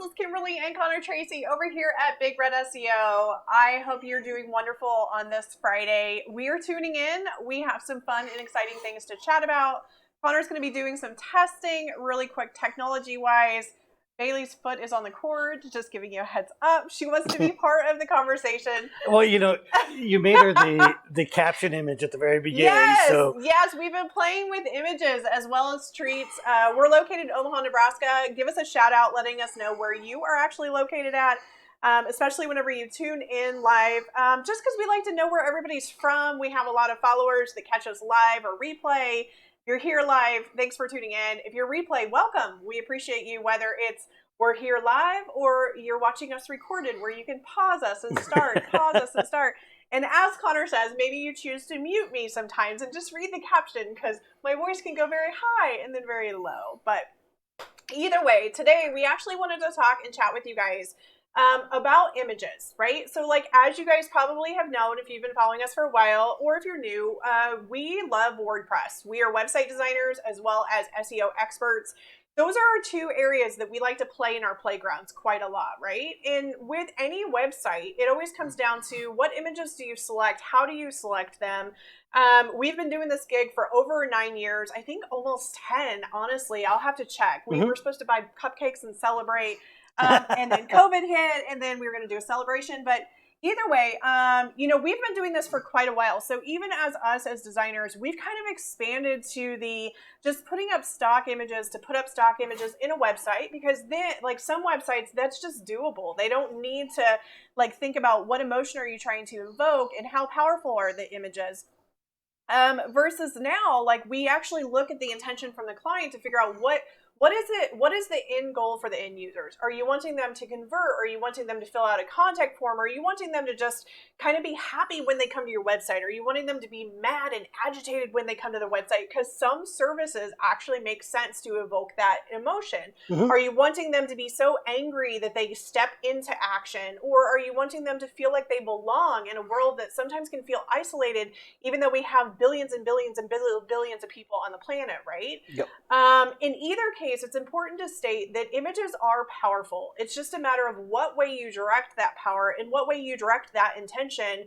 This is Kimberly and Connor Tracy over here at Big Red SEO. I hope you're doing wonderful on this Friday. We are tuning in. We have some fun and exciting things to chat about. Connor's going to be doing some testing really quick technology-wise. Bailey's foot is on the cord, just giving you a heads up. She wants to be part of the conversation. Well, you know, you made her the caption image at the very beginning. Yes, we've been playing with images as well as treats. We're located in Omaha, Nebraska. Give us a shout out letting us know where you are actually located at, especially whenever you tune in live, just because we like to know where everybody's from. We have a lot of followers that catch us live or replay. If you're here live, thanks for tuning in. If you're replay, welcome. We appreciate you, whether it's we're here live or you're watching us recorded where you can pause us and start, pause us and start. And as Connor says, maybe you choose to mute me sometimes and just read the caption because my voice can go very high and then very low. But either way, today we actually wanted to talk and chat with you guys about images, right? So like, as you guys probably have known, if you've been following us for a while, or if you're new, we love WordPress. We are website designers as well as SEO experts. Those are our two areas that we like to play in our playgrounds quite a lot, right? And with any website, it always comes down to what images do you select? How do you select them? We've been doing this gig for over 9 years. I think almost 10, honestly. I'll have to check. We were supposed to buy cupcakes and celebrate. And then COVID hit, and then we were going to do a celebration. But either way, you know, we've been doing this for quite a while. So even as us as designers, we've kind of expanded to the just putting up stock images to put up stock images in a website, because then like some websites, that's just doable. They don't need to like think about what emotion are you trying to evoke and how powerful are the images. Versus now, like we actually look at the intention from the client to figure out what is the end goal for the end users? Are you wanting them to convert? Are you wanting them to fill out a contact form? Are you wanting them to just kind of be happy when they come to your website? Are you wanting them to be mad and agitated when they come to the website? Because some services actually make sense to evoke that emotion. Are you wanting them to be so angry that they step into action? Or are you wanting them to feel like they belong in a world that sometimes can feel isolated, even though we have billions and billions and billions of people on the planet, right? Yep. In either case, it's important to state that images are powerful. It's just a matter of what way you direct that power and what way you direct that intention,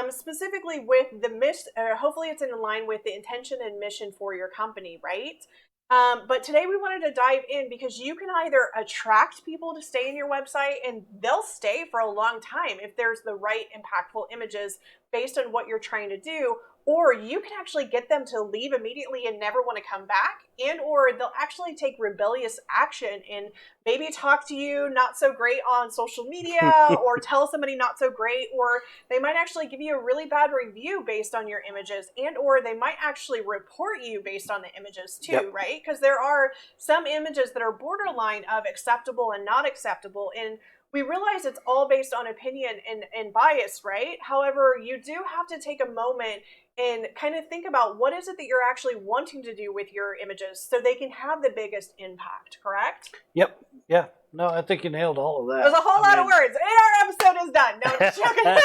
specifically with the hopefully it's in line with the intention and mission for your company, right? But today we wanted to dive in because you can either attract people to stay in your website and they'll stay for a long time if there's the right impactful images based on what you're trying to do, or you can actually get them to leave immediately and never want to come back, and or they'll actually take rebellious action and maybe talk to you not so great on social media or tell somebody not so great, or they might actually give you a really bad review based on your images, and or they might actually report you based on the images too, right? Because there are some images that are borderline of acceptable and not acceptable, and we realize it's all based on opinion and bias, right? However, you do have to take a moment and kind of think about what is it that you're actually wanting to do with your images so they can have the biggest impact, correct? Yep. Yeah. No, I think you nailed all of that. There's a whole lot of words. And our episode is done. No, just joking.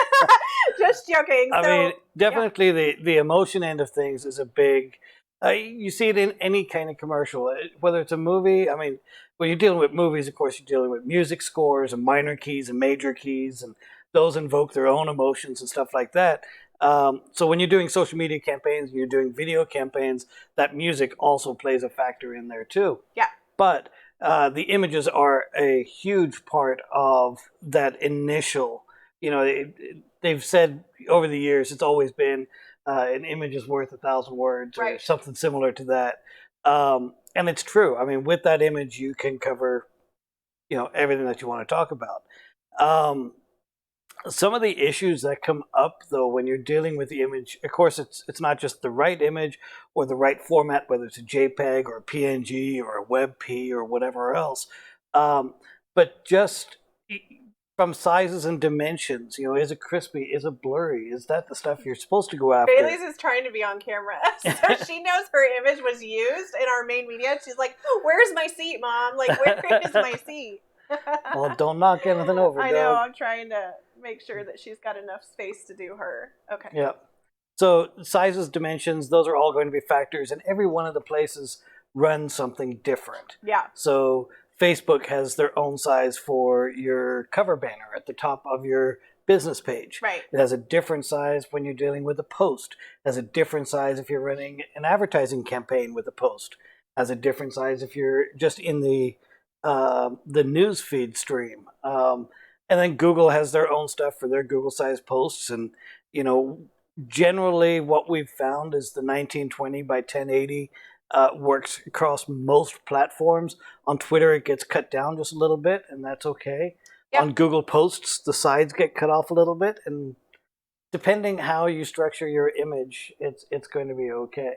Just joking. I mean, definitely the emotion end of things is a big, you see it in any kind of commercial, whether it's a movie. I mean, when you're dealing with movies, of course, you're dealing with music scores and minor keys and major keys, and those invoke their own emotions and stuff like that. So when you're doing social media campaigns, you're doing video campaigns, that music also plays a factor in there too. Yeah. But the images are a huge part of that initial, you know, they've said over the years, it's always been an image is worth 1,000 words, or something similar to that. And it's true. I mean, with that image, you can cover, you know, everything that you want to talk about. Some of the issues that come up, though, when you're dealing with the image, of course, it's not just the right image or the right format, whether it's a JPEG or a PNG or a WebP or whatever else, but just from sizes and dimensions, you know, is it crispy? Is it blurry? Is that the stuff you're supposed to go after? Bailey's is trying to be on camera, so she knows her image was used in our main media. She's like, "Where's my seat, Mom? Like, where is my seat?" Well, don't knock anything over, I know. I'm trying to make sure that she's got enough space to do her. Okay. Yeah. So sizes, dimensions, those are all going to be factors, and every one of the places runs something different. Yeah. So Facebook has their own size for your cover banner at the top of your business page. Right. It has a different size when you're dealing with a post. It has a different size if you're running an advertising campaign with a post. It has a different size if you're just in the news feed stream. And then Google has their own stuff for their Google size posts. And, you know, generally what we've found is the 1920 by 1080 works across most platforms. On Twitter, it gets cut down just a little bit, and that's okay. Yep. On Google Posts, the sides get cut off a little bit, and depending how you structure your image, it's going to be okay.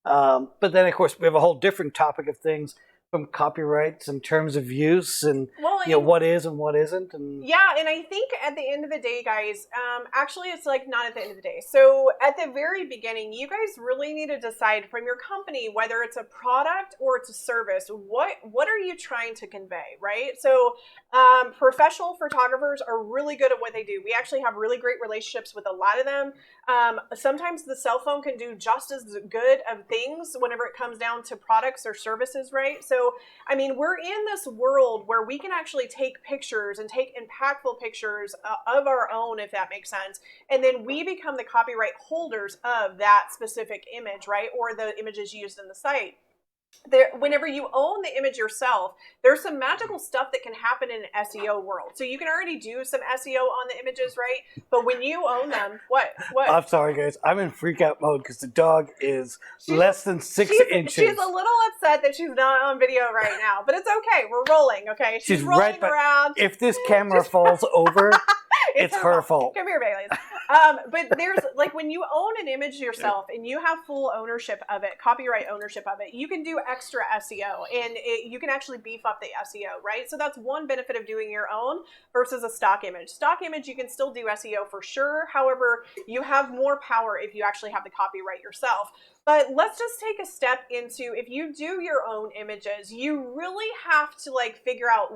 But then, of course, we have a whole different topic of things, from copyrights and terms of use, and what is and what isn't. And yeah, and I think at the end of the day, guys, actually it's like not at the end of the day. So at the very beginning, you guys really need to decide from your company whether it's a product or it's a service. What are you trying to convey, right? So professional photographers are really good at what they do. We actually have really great relationships with a lot of them. Sometimes the cell phone can do just as good of things whenever it comes down to products or services, right? So, I mean, we're in this world where we can actually take pictures and take impactful pictures of our own, if that makes sense. And then we become the copyright holders of that specific image, right? Or the images used in the site. Whenever you own the image yourself, there's some magical stuff that can happen in an SEO world. So you can already do some SEO on the images, right? But when you own them, what? I'm sorry, guys. I'm in freak out mode because the dog is less than 6 inches. She's a little upset that she's not on video right now, but it's okay. We're rolling, okay? She's rolling around. If this camera falls over, it's her fault. Come here, Bailey. But there's, like, when you own an image yourself and you have full ownership of it, copyright ownership of it, you can do extra SEO, and you can actually beef up the SEO, right? So that's one benefit of doing your own versus a stock image. Stock image, you can still do SEO for sure. However, you have more power if you actually have the copyright yourself. But let's just take a step into, if you do your own images, you really have to figure out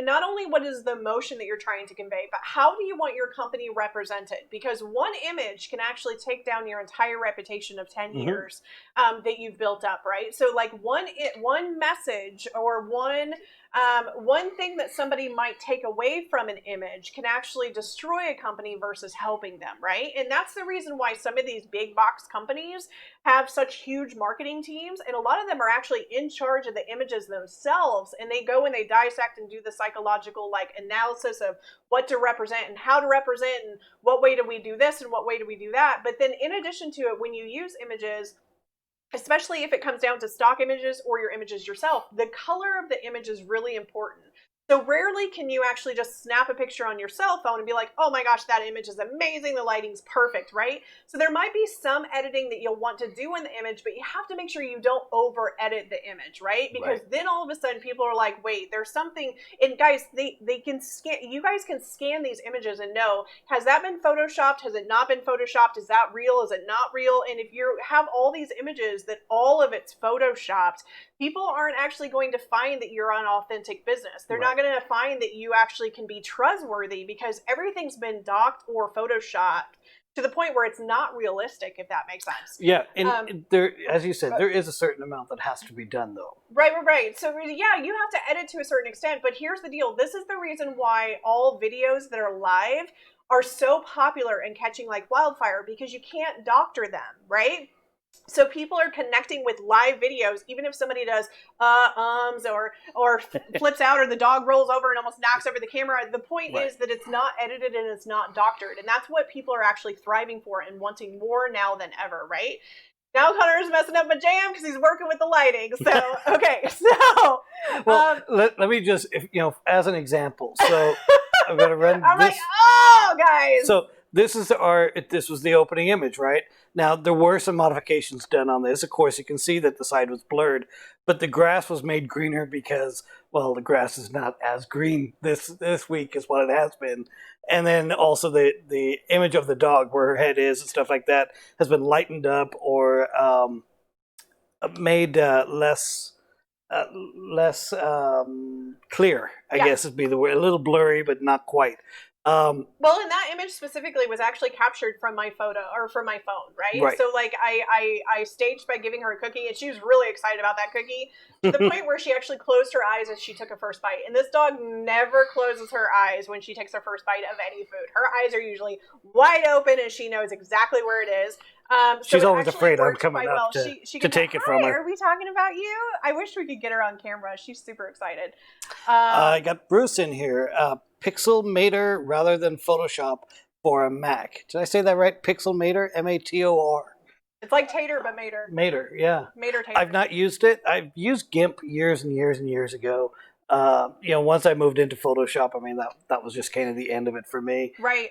not only what is the emotion that you're trying to convey, but how do you want your company represented? Because one image can actually take down your entire reputation of 10 years that you've built up, right? So one message or one thing that somebody might take away from an image can actually destroy a company versus helping them, right? And that's the reason why some of these big box companies have such huge marketing teams, and a lot of them are actually in charge of the images themselves, and they go and they dissect and do the psychological analysis of what to represent and how to represent and what way do we do this and what way do we do that. But then in addition to it, when you use images, especially if it comes down to stock images or your images yourself, the color of the image is really important. So rarely can you actually just snap a picture on your cell phone and be like, oh my gosh, that image is amazing, the lighting's perfect, right? So there might be some editing that you'll want to do in the image, but you have to make sure you don't over edit the image, right? Because then all of a sudden people are like, wait, there's something, and guys, they can scan, you guys can scan these images and know, has that been photoshopped? Has it not been photoshopped? Is that real? Is it not real? And if you have all these images that all of it's photoshopped, people aren't actually going to find that you're an authentic business. They're not going to find that you actually can be trustworthy because everything's been docked or photoshopped to the point where it's not realistic, if that makes sense. Yeah, and there, as you said, there is a certain amount that has to be done, though. Right. So yeah, you have to edit to a certain extent, but here's the deal. This is the reason why all videos that are live are so popular and catching like wildfire, because you can't doctor them, right? So people are connecting with live videos, even if somebody does or flips out, or the dog rolls over and almost knocks over the camera. The point is that it's not edited and it's not doctored. And that's what people are actually thriving for and wanting more now than ever, right? Now Connor's messing up my jam because he's working with the lighting. So, okay. So, well, let me just, as an example. So I'm going to run I'm this. Oh, guys. So this was the opening image, right? Now, there were some modifications done on this. Of course, you can see that the side was blurred, but the grass was made greener because, well, the grass is not as green this week as what it has been. And then also the image of the dog, where her head is and stuff like that, has been lightened up or made less clear, I guess would be the word. A little blurry, but not quite. Well, and that image specifically was actually captured from my photo or from my phone, right? Right. So like I staged by giving her a cookie, and she was really excited about that cookie to the point where she actually closed her eyes as she took a first bite. And this dog never closes her eyes when she takes her first bite of any food. Her eyes are usually wide open, and she knows exactly where it is. She's always afraid I'm coming up She to take it from her. Are we talking about you? I wish we could get her on camera. She's super excited. I got Bruce in here. Pixelmator rather than Photoshop for a Mac. Did I say that right? Pixelmator, Mator. It's like Tater, but Mater. Mater, yeah. Mater Tater. I've not used it. I've used GIMP years and years and years ago. Once I moved into Photoshop, I mean, that was just kind of the end of it for me. Right.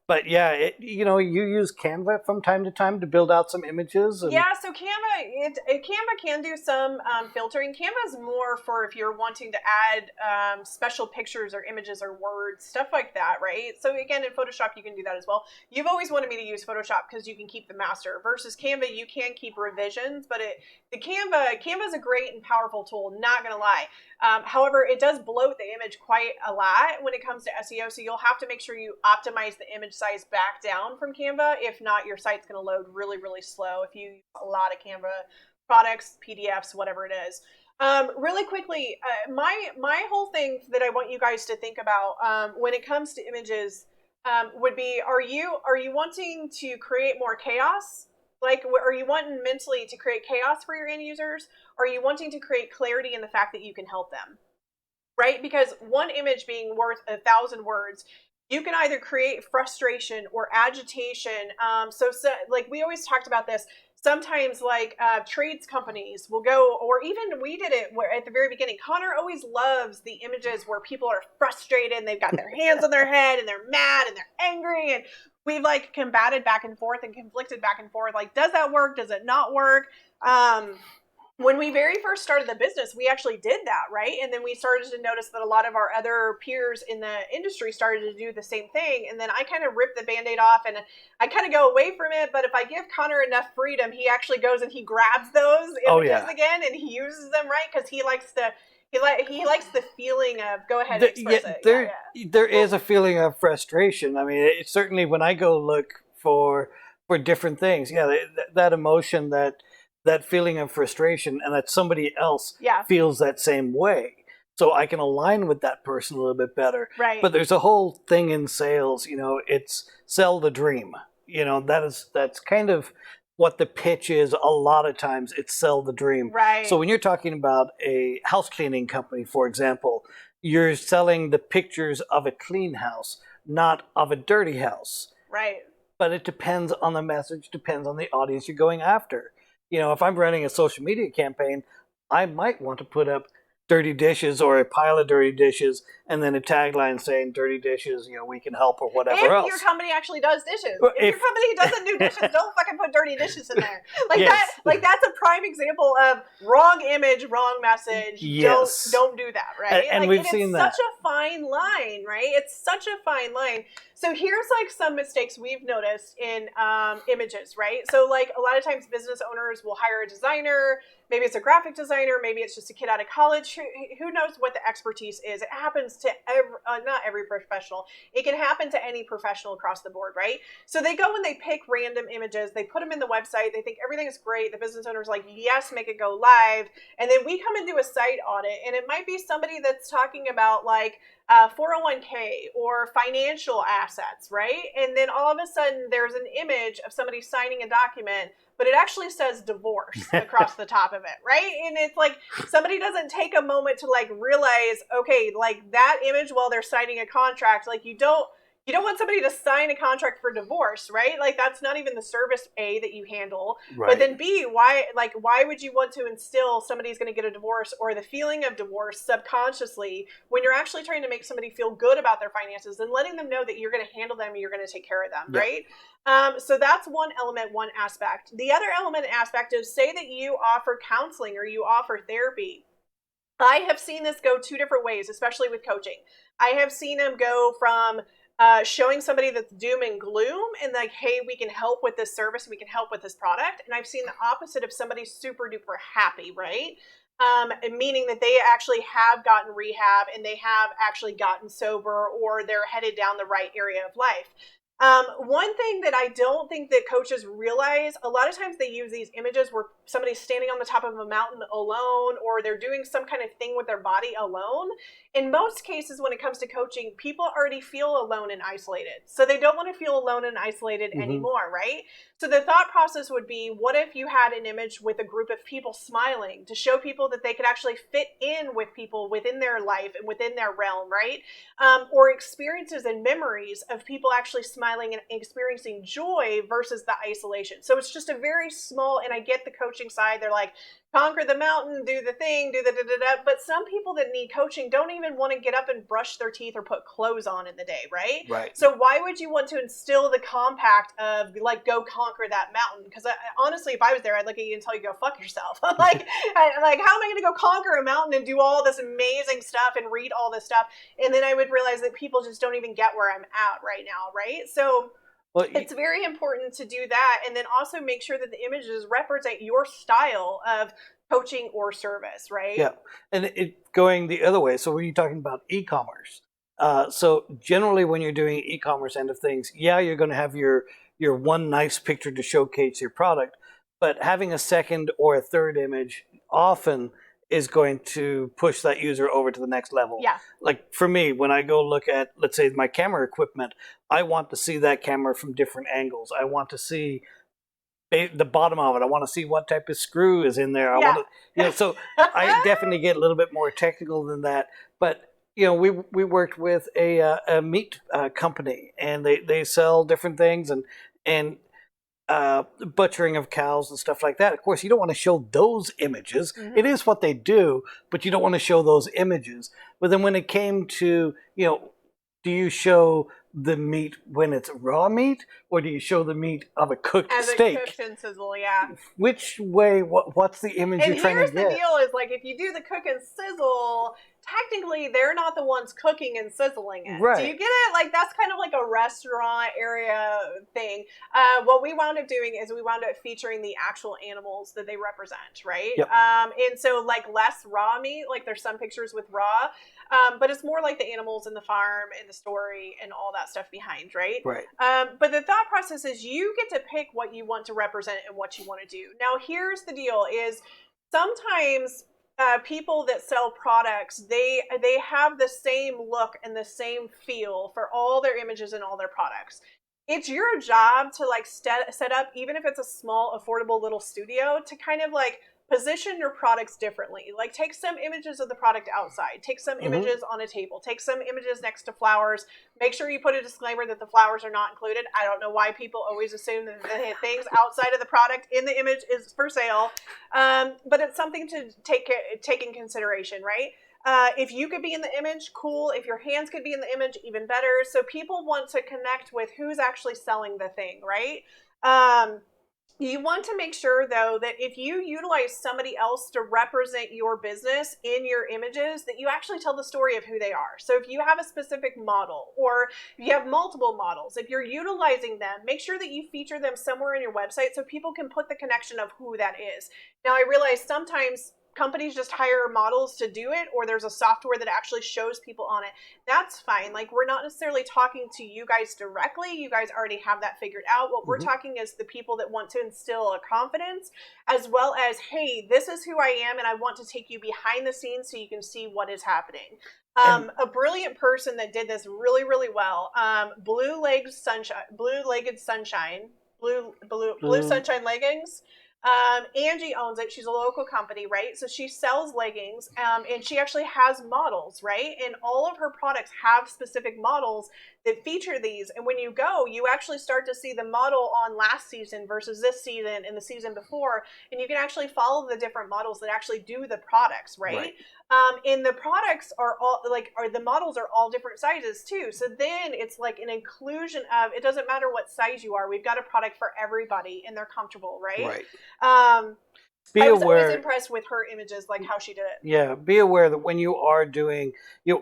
But yeah, you use Canva from time to time to build out some images. And... Yeah, so Canva can do some filtering. Canva is more for if you're wanting to add special pictures or images or words, stuff like that, right? So again, in Photoshop, you can do that as well. You've always wanted me to use Photoshop because you can keep the master. Versus Canva, you can keep revisions, but Canva is a great and powerful tool, not going to lie. However, it does bloat the image quite a lot when it comes to SEO, so you'll have to make sure you optimize the image size back down from Canva. If not, your site's going to load really, really slow if you use a lot of Canva products, PDFs, whatever it is. Really quickly, my whole thing that I want you guys to think about when it comes to images would be, are you wanting to create more chaos? Like, are you wanting mentally to create chaos for your end users? Or are you wanting to create clarity in the fact that you can help them? Right? Because one image being worth 1,000 words, you can either create frustration or agitation. So like we always talked about this. Sometimes like trades companies will go, or even we did it where at the very beginning, Connor always loves the images where people are frustrated and they've got their hands on their head and they're mad and they're angry, and we've like combated back and forth and conflicted back and forth. Like, does that work? Does it not work? When we very first started the business, we actually did that, right? And then we started to notice that a lot of our other peers in the industry started to do the same thing. And then I kind of ripped the Band-Aid off and I kind of go away from it. But if I give Connor enough freedom, he actually goes and he grabs those images again and he uses them, right? Because he likes the feeling of go ahead and express it. There is a feeling of frustration. I mean, it's certainly when I go look for different things, that emotion, that feeling of frustration, and that somebody else feels that same way. So I can align with that person a little bit better. Right. But there's a whole thing in sales, it's sell the dream. That's kind of what the pitch is. A lot of times it's sell the dream. Right. So when you're talking about a house cleaning company, for example, you're selling the pictures of a clean house, not of a dirty house. Right. But it depends on the message, depends on the audience you're going after. If I'm running a social media campaign, I might want to put up dirty dishes or a pile of dirty dishes and then a tagline saying dirty dishes, we can help or whatever else. If your company actually does dishes. If your company doesn't do dishes, don't fucking put dirty dishes in there. That's a prime example of wrong image, wrong message. Yes. Don't do that, right? And we've seen that. It's such a fine line, right? It's such a fine line. So here's like some mistakes we've noticed in images, right? So like a lot of times business owners will hire a designer. Maybe it's a graphic designer. Maybe it's just a kid out of college. Who knows what the expertise is? It happens to not every professional. It can happen to any professional across the board, right? So they go and they pick random images. They put them in the website. They think everything is great. The business owner's like, yes, make it go live. And then we come and do a site audit. And it might be somebody that's talking about like 401k or financial assets, right? And then all of a sudden there's an image of somebody signing a document, but it actually says divorce across the top of it, right? And it's like somebody doesn't take a moment to like realize, okay, like that image while they're signing a contract, like you don't want somebody to sign a contract for divorce, right? Like that's not even the service A that you handle. Right. But then B, why would you want to instill somebody's going to get a divorce or the feeling of divorce subconsciously when you're actually trying to make somebody feel good about their finances and letting them know that you're going to handle them and you're going to take care of them, right? So that's one element, one aspect. The other element and aspect is say that you offer counseling or you offer therapy. I have seen this go two different ways, especially with coaching. I have seen them go from showing somebody that's doom and gloom and like, hey, we can help with this service, we can help with this product. And I've seen the opposite of somebody super duper happy, right? meaning that they actually have gotten rehab and they have actually gotten sober, or they're headed down the right area of life. One thing that I don't think that coaches realize, a lot of times they use these images where somebody's standing on the top of a mountain alone, or they're doing some kind of thing with their body alone. In most cases, when it comes to coaching, people already feel alone and isolated. So they don't want to feel alone and isolated anymore, right? So the thought process would be, what if you had an image with a group of people smiling to show people that they could actually fit in with people within their life and within their realm, right? Or experiences and memories of people actually smiling and experiencing joy versus the isolation. So it's just a very small, and I get the coaching side. They're like, conquer the mountain, do the thing, do the da-da-da. But some people that need coaching don't even want to get up and brush their teeth or put clothes on in the day, right? Right. So why would you want to instill the compact of like, go conquer that mountain? Because honestly, if I was there, I'd look at you and tell you, go fuck yourself. like, how am I going to go conquer a mountain and do all this amazing stuff and read all this stuff? And then I would realize that people just don't even get where I'm at right now, right? So it's very important to do that, and then also make sure that the images represent your style of coaching or service, right? Yeah, and it going the other way. So when you're talking about e-commerce, so generally when you're doing e-commerce end of things, yeah, you're going to have your one nice picture to showcase your product, but having a second or a third image often is going to push that user over to the next level. Yeah. Like for me, when I go look at, let's say, my camera equipment, I want to see that camera from different angles. I want to see the bottom of it. I want to see what type of screw is in there. I want to, so I definitely get a little bit more technical than that. But we worked with a meat company, and they sell different things and butchering of cows and stuff like that. Of course, you don't want to show those images. It is what they do, but you don't want to show those images. But then when it came to, do you show the meat when it's raw meat, or do you show the meat of a cooked steak? As a cooked and sizzle, yeah. Which way? What's the image you're trying to get? And here's the deal: is like, if you do the cook and sizzle, technically they're not the ones cooking and sizzling it. Right. Do you get it? Like, that's kind of like a restaurant area thing. What we wound up doing is we wound up featuring the actual animals that they represent, right? Yep. And so like less raw meat. Like there's some pictures with raw. But it's more like the animals in the farm and the story and all that stuff behind, right? Right. But the thought process is you get to pick what you want to represent and what you want to do. Now, here's the deal: is sometimes people that sell products, they have the same look and the same feel for all their images and all their products. It's your job to like set up, even if it's a small, affordable little studio, to kind of like position your products differently. Like, take some images of the product outside, take some images on a table, take some images next to flowers. Make sure you put a disclaimer that the flowers are not included. I don't know why people always assume that the things outside of the product in the image is for sale. But it's something to take in consideration, right? If you could be in the image, cool. If your hands could be in the image, even better. So people want to connect with who's actually selling the thing, right? You want to make sure, though, that if you utilize somebody else to represent your business in your images, that you actually tell the story of who they are. So if you have a specific model, or if you have multiple models, if you're utilizing them, make sure that you feature them somewhere in your website so people can put the connection of who that is. Now, I realize sometimes companies just hire models to do it, or there's a software that actually shows people on it. That's fine. Like, we're not necessarily talking to you guys directly. You guys already have that figured out. What we're talking is the people that want to instill a confidence, as well as, hey, this is who I am, and I want to take you behind the scenes so you can see what is happening. A brilliant person that did this really, really well, Blue Sunshine Leggings. Angie owns it. She's a local company, right? So she sells leggings, and she actually has models, right? And all of her products have specific models that feature these. And when you go, you actually start to see the model on last season versus this season and the season before. And you can actually follow the different models that actually do the products, right? And the products are all the models are all different sizes too. So then it's like an inclusion of, it doesn't matter what size you are. We've got a product for everybody, and they're comfortable, right? I was always impressed with her images, like how she did it. Yeah, be aware that when you are doing,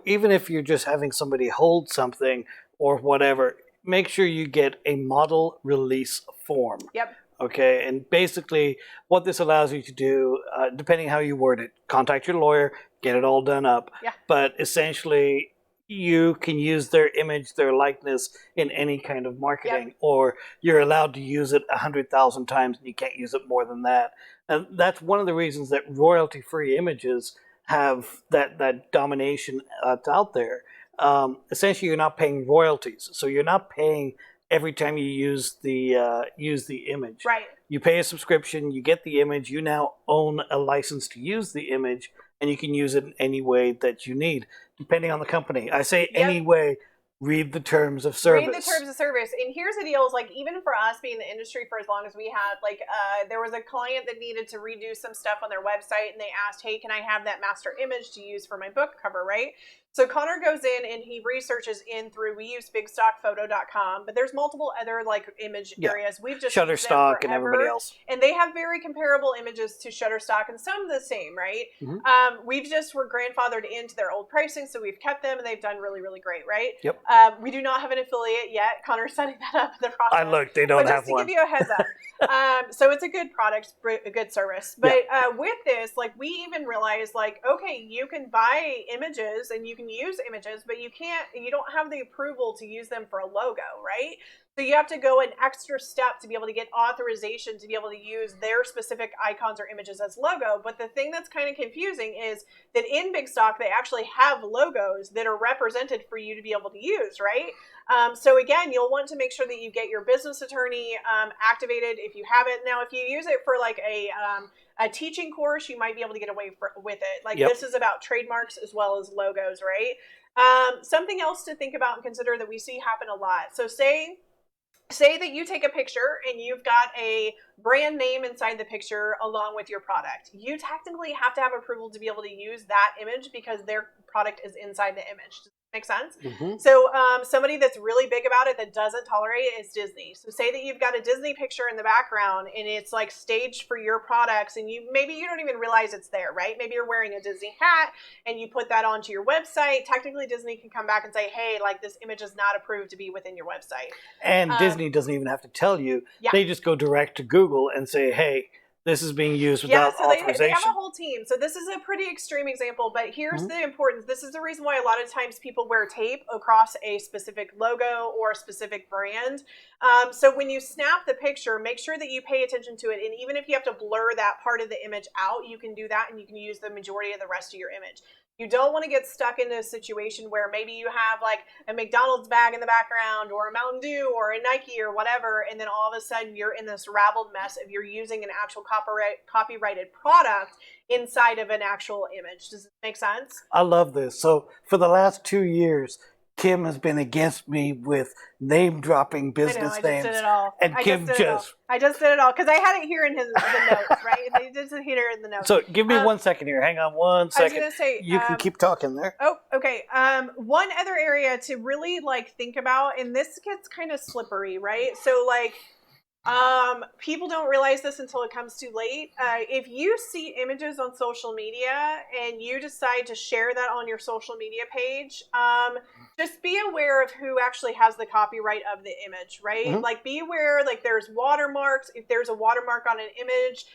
even if you're just having somebody hold something or whatever, make sure you get a model release form. Yep. Okay, and basically what this allows you to do, depending how you word it, contact your lawyer, get it all done up. Yeah. But essentially, you can use their image, their likeness in any kind of marketing, or you're allowed to use it 100,000 times, and you can't use it more than that. And that's one of the reasons that royalty-free images have that domination out there. Essentially, you're not paying royalties, so you're not paying every time you use the image. Right. You pay a subscription, you get the image, you now own a license to use the image, and you can use it in any way that you need, depending on the company. I say any way, read the terms of service. Read the terms of service. And here's the deal, is like, even for us being in the industry for as long as we had, like, there was a client that needed to redo some stuff on their website, and they asked, hey, can I have that master image to use for my book cover, right? So Connor goes in and he researches in through, we use bigstockphoto.com, but there's multiple other like image areas. We've just Shutterstock and everybody else. And they have very comparable images to Shutterstock and some the same, right? We've just were grandfathered into their old pricing, so we've kept them and they've done really, really great, right? Yep. We do not have an affiliate yet. Connor's setting that up in the process. I look, they don't have one. Just to give you a heads up. So it's a good product, a good service. But with this, like, we even realized, like, okay, you can buy images and you can use images, but you don't have the approval to use them for a logo, right? So you have to go an extra step to be able to get authorization to be able to use their specific icons or images as logo. But the thing that's kind of confusing is that in Big Stock, they actually have logos that are represented for you to be able to use, right? So again, you'll want to make sure that you get your business attorney activated if you haven't. Now, if you use it for like a teaching course, you might be able to get away with it. Like this is about trademarks as well as logos, right? Something else to think about and consider that we see happen a lot. So say that you take a picture and you've got a brand name inside the picture along with your product. You technically have to have approval to be able to use that image because their product is inside the image. Does that make sense? So somebody that's really big about it that doesn't tolerate it is Disney. So say that you've got a Disney picture in the background and it's like staged for your products, and maybe you don't even realize it's there, right? Maybe you're wearing a Disney hat and you put that onto your website. Technically, Disney can come back and say, hey, like, this image is not approved to be within your website. And Disney doesn't even have to tell you. They just go direct to Google and say, hey, this is being used without authorization. They have a whole team. So this is a pretty extreme example, but here's the importance. This is the reason why a lot of times people wear tape across a specific logo or a specific brand. So when you snap the picture, make sure that you pay attention to it. And even if you have to blur that part of the image out, you can do that and you can use the majority of the rest of your image. You don't want to get stuck in a situation where maybe you have like a McDonald's bag in the background or a Mountain Dew or a Nike or whatever, and then all of a sudden you're in this raveled mess if you're using an actual copyrighted product inside of an actual image. Does it make sense? I love this. So for the last 2 years, Kim has been against me with name-dropping business names. I just did it all. And Kim just... I just did it all, because I had it here in the notes, right? They just hit it in the notes. So give me 1 second here. Hang on 1 second. I was going to say... You can keep talking there. Oh, okay. One other area to really, like, think about, and this gets kind of slippery, right? So, like... people don't realize this until it comes too late. If you see images on social media and you decide to share that on your social media page, just be aware of who actually has the copyright of the image, right? Like, be aware, like, there's watermarks. If there's a watermark on an image,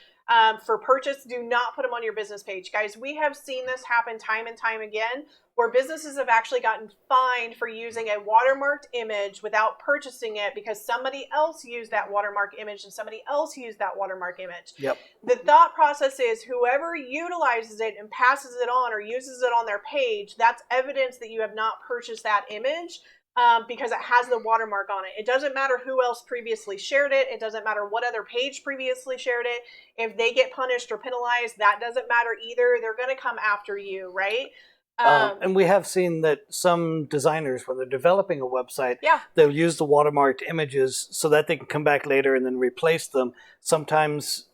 for purchase, do not put them on your business page. Guys, we have seen this happen time and time again, where businesses have actually gotten fined for using a watermarked image without purchasing it because somebody else used that watermark image and somebody else used that watermark image. The thought process is whoever utilizes it and passes it on or uses it on their page, that's evidence that you have not purchased that image. Because it has the watermark on it. It doesn't matter who else previously shared it. It doesn't matter what other page previously shared it. If they get punished or penalized, that doesn't matter either. They're going to come after you, right? And we have seen that some designers, when they're developing a website, they'll use the watermarked images so that they can come back later and then replace them. Sometimes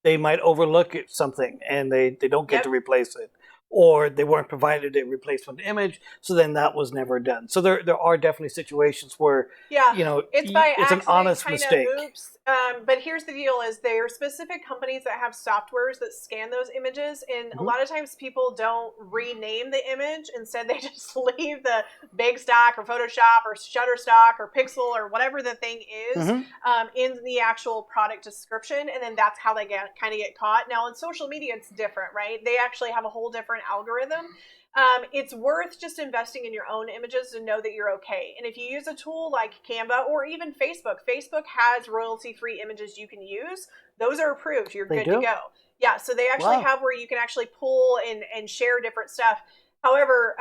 they might overlook something and they don't get to replace it. or they weren't provided a replacement image, so then that was never done. So there are definitely situations where, Yeah, it's by it's an accident, honest kind mistake. of oops. But here's the deal: is there are specific companies that have softwares that scan those images, and a lot of times people don't rename the image. Instead, they just leave the big stock or Photoshop or Shutterstock or Pixel or whatever the thing is in the actual product description, and then that's how they kind of get caught. Now, on social media, it's different, right? They actually have a whole different algorithm. It's worth just investing in your own images to know that you're okay. And if you use a tool like Canva or even Facebook has royalty-free images you can use. Those are approved. You're good to go. Yeah, so they actually have where you can actually pull and share different stuff. However,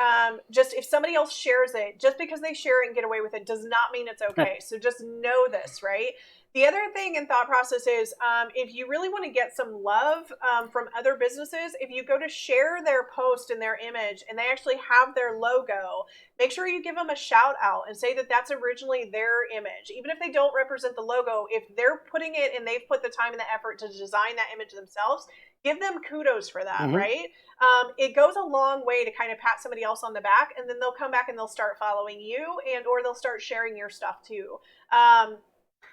just if somebody else shares it, just because they share it and get away with it does not mean it's okay. So just know this, right? The other thing and thought process is if you really want to get some love from other businesses, if you go to share their post and their image and they actually have their logo, make sure you give them a shout out and say that that's originally their image. Even if they don't represent the logo, if they're putting it and they've put the time and the effort to design that image themselves, give them kudos for that, right? It goes a long way to kind of pat somebody else on the back, and then they'll come back and they'll start following you and or they'll start sharing your stuff too.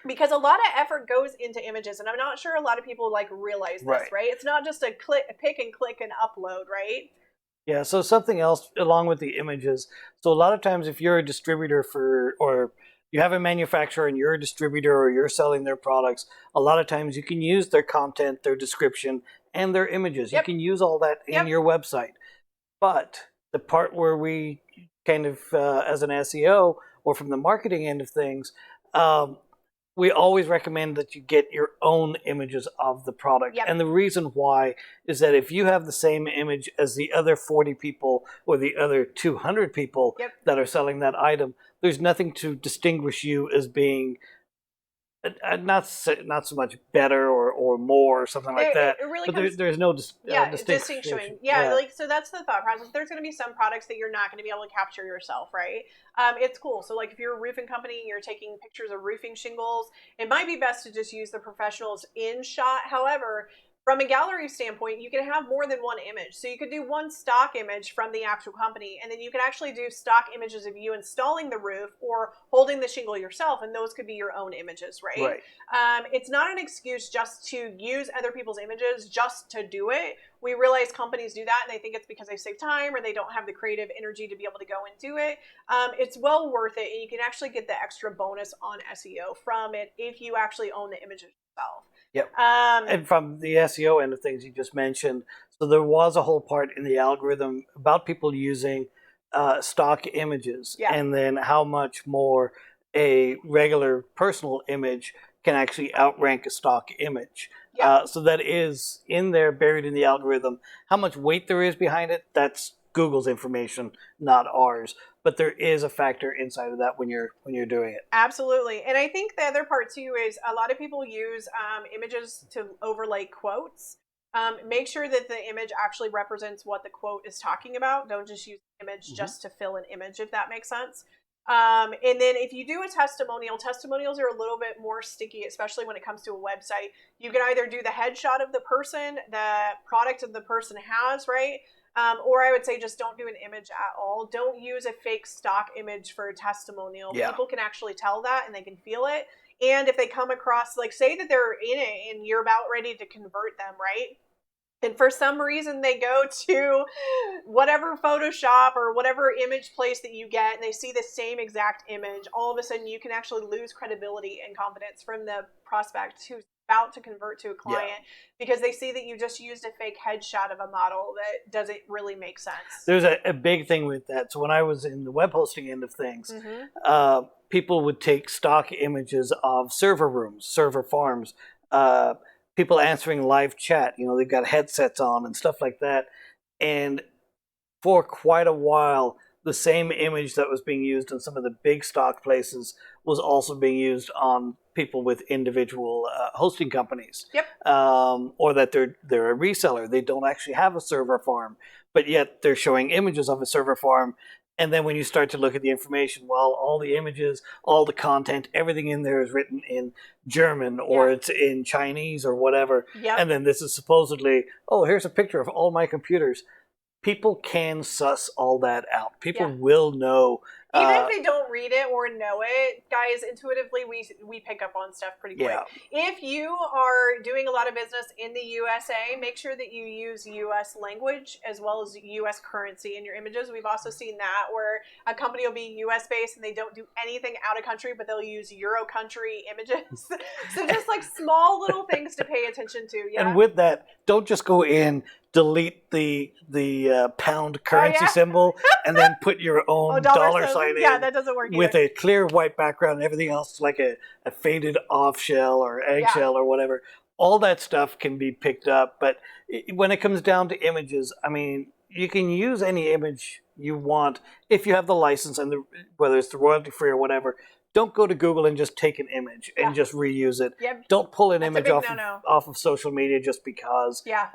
Because a lot of effort goes into images, and I'm not sure a lot of people realize this, right? It's not just a pick and click and upload, right? Yeah, so something else along with the images. So a lot of times if you're a distributor or you have a manufacturer and you're a distributor or you're selling their products, a lot of times you can use their content, their description, and their images. You can use all that in your website. But the part where we kind of, as an SEO or from the marketing end of things, we always recommend that you get your own images of the product. And the reason why is that if you have the same image as the other 40 people or the other 200 people that are selling that item, there's nothing to distinguish you as being not so much better or more or something like that. It really but there's no distinction. So that's the thought process. There's going to be some products that you're not going to be able to capture yourself, right? It's cool. So if you're a roofing company and you're taking pictures of roofing shingles, it might be best to just use the professionals in shot. However, from a gallery standpoint, you can have more than one image. So you could do one stock image from the actual company, and then you can actually do stock images of you installing the roof or holding the shingle yourself, and those could be your own images, right? It's not an excuse just to use other people's images just to do it. We realize companies do that, and they think it's because they save time or they don't have the creative energy to be able to go and do it. It's well worth it, and you can actually get the extra bonus on SEO from it if you actually own the images yourself. And from the SEO end of things you just mentioned, so there was a whole part in the algorithm about people using stock images and then how much more a regular personal image can actually outrank a stock image. So that is in there, buried in the algorithm. How much weight there is behind it, that's Google's information, not ours. But there is a factor inside of that when you're doing it. Absolutely. And I think the other part too is a lot of people use images to overlay quotes. Make sure that the image actually represents what the quote is talking about. Don't just use the image just to fill an image, if that makes sense. And then if you do a testimonial, testimonials are a little bit more sticky, especially when it comes to a website. You can either do the headshot of the person, the product of the person has, right? Or I would say just don't do an image at all. Don't use a fake stock image for a testimonial. People can actually tell that and they can feel it. And if they come across, say that they're in it and you're about ready to convert them, right? And for some reason they go to whatever Photoshop or whatever image place that you get and they see the same exact image, all of a sudden you can actually lose credibility and confidence from the prospect who's about to convert to a client because they see that you just used a fake headshot of a model that doesn't really make sense. There's a big thing with that. So when I was in the web hosting end of things, people would take stock images of server rooms, server farms, people answering live chat. They've got headsets on and stuff like that. And for quite a while, the same image that was being used in some of the big stock places was also being used on people with individual hosting companies. Or that they're a reseller. They don't actually have a server farm, but yet they're showing images of a server farm. And then when you start to look at the information, well, all the images, all the content, everything in there is written in German or it's in Chinese or whatever. And then this is supposedly, oh, here's a picture of all my computers. people can suss all that out. People Yeah. will know. Even if they don't read it or know it, guys, intuitively we pick up on stuff pretty quick. Yeah. If you are doing a lot of business in the USA, make sure that you use US language as well as US currency in your images. We've also seen that where a company will be US based and they don't do anything out of country, but they'll use Euro country images. So just like small little things to pay attention to. Yeah. And with that, don't just go in, delete the pound currency symbol, and then put your own dollar sign in. Yeah, that doesn't work with either. a clear white background and everything else like a faded off shell or eggshell or whatever. All that stuff can be picked up. But when it comes down to images, I mean, you can use any image you want if you have the license and whether it's the royalty free or whatever. Don't go to Google and just take an image and just reuse it. Yep. Don't pull an That's image off of social media just because. Yeah.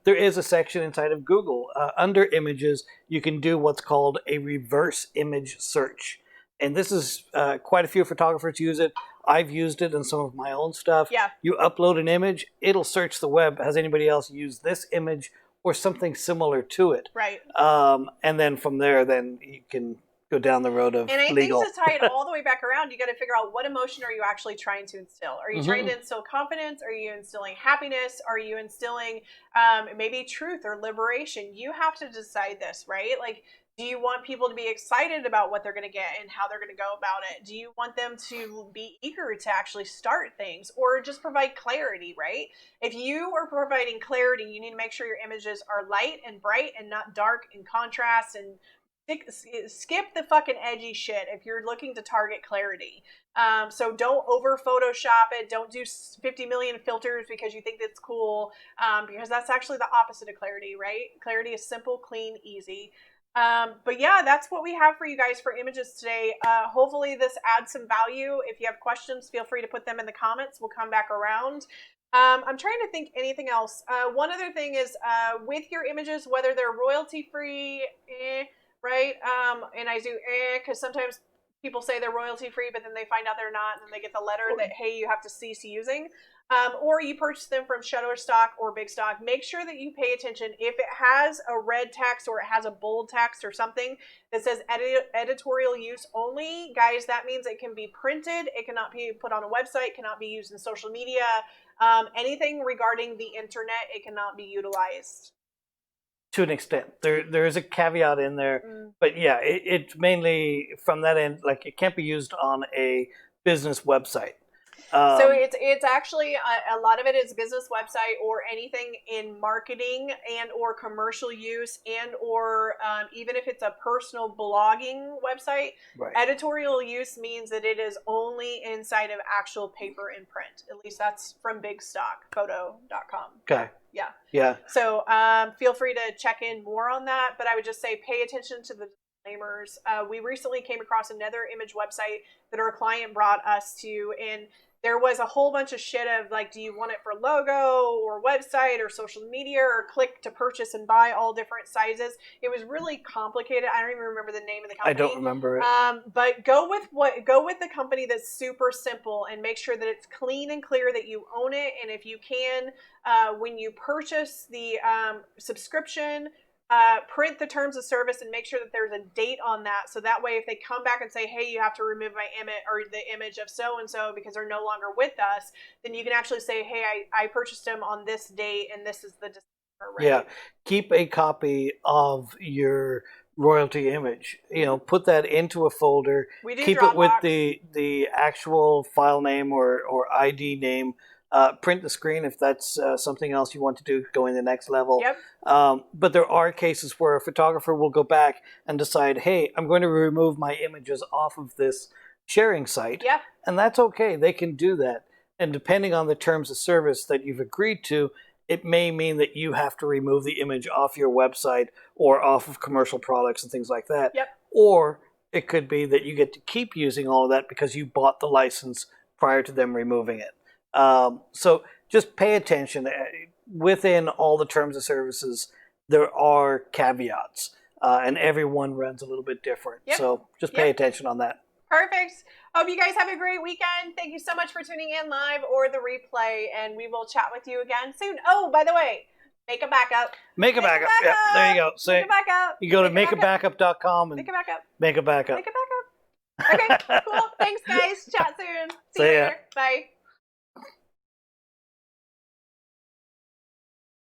There is a section inside of Google under images. You can do what's called a reverse image search. And this is quite a few photographers use it. I've used it in some of my own stuff. Yeah. You upload an image, it'll search the web. Has anybody else used this image or something similar to it? Right. And then from there, then you can go down the road of legal. And I think to tie it all the way back around, you got to figure out what emotion are you actually trying to instill. Are you trying to instill confidence? Are you instilling happiness? Are you instilling maybe truth or liberation? You have to decide this, right? Like, do you want people to be excited about what they're going to get and how they're going to go about it? Do you want them to be eager to actually start things or just provide clarity, right? If you are providing clarity, you need to make sure your images are light and bright and not dark in contrast, and skip the fucking edgy shit if you're looking to target clarity. So don't over Photoshop it. Don't do 50 million filters because you think that's cool, because that's actually the opposite of clarity, right? Clarity is simple, clean, easy. But yeah, that's what we have for you guys for images today. Hopefully this adds some value. If you have questions, feel free to put them in the comments. We'll come back around. I'm trying to think anything else. One other thing is with your images, whether they're royalty free, right? And I do because sometimes people say they're royalty free, but then they find out they're not, and then they get the letter that, hey, you have to cease using. Or you purchase them from Shutterstock or Big Stock. Make sure that you pay attention. If it has a red text or it has a bold text or something that says editorial use only, guys, that means it can be printed. It cannot be put on a website, cannot be used in social media. Anything regarding the internet, it cannot be utilized. To an extent, there is a caveat in there, but yeah, it's mainly from that end. Like, it can't be used on a business website. So it's actually a lot of it is business website or anything in marketing and or commercial use and or even if it's a personal blogging website. Right. Editorial use means that it is only inside of actual paper and print. At least that's from bigstockphoto.com. Okay. Yeah. Yeah. So feel free to check in more on that, but I would just say pay attention to the disclaimers. We recently came across another image website that our client brought us to, and there was a whole bunch of shit of like, do you want it for logo or website or social media or click to purchase and buy, all different sizes. It was really complicated. I don't even remember the name of the company. I don't remember it. But go with the company that's super simple and make sure that it's clean and clear that you own it. And if you can, when you purchase the subscription, print the terms of service and make sure that there's a date on that. So that way, if they come back and say, hey, you have to remove my image or the image of so-and-so because they're no longer with us, then you can actually say, hey, I purchased them on this date and this is the disclaimer, right? Yeah. Keep a copy of your royalty image. You know, put that into a folder. We do keep Dropbox. it with the actual file name or ID name. Print the screen if that's something else you want to do going the next level. Yep. But there are cases where a photographer will go back and decide, hey, I'm going to remove my images off of this sharing site. Yeah. And that's okay. They can do that. And depending on the terms of service that you've agreed to, it may mean that you have to remove the image off your website or off of commercial products and things like that. Yep. Or it could be that you get to keep using all of that because you bought the license prior to them removing it. So just pay attention. Within all the terms of services, there are caveats, and everyone runs a little bit different. Yep. So just pay attention on that. Perfect. Hope you guys have a great weekend. Thank you so much for tuning in live or the replay, and we will chat with you again soon. Oh, by the way, Make a backup. Make a backup. Yeah, there you go. Make a backup. You go to makeabackup.com and Make a backup. make a backup. Make a backup. Okay, cool. Thanks, guys. Chat soon. See you See ya. later. Bye.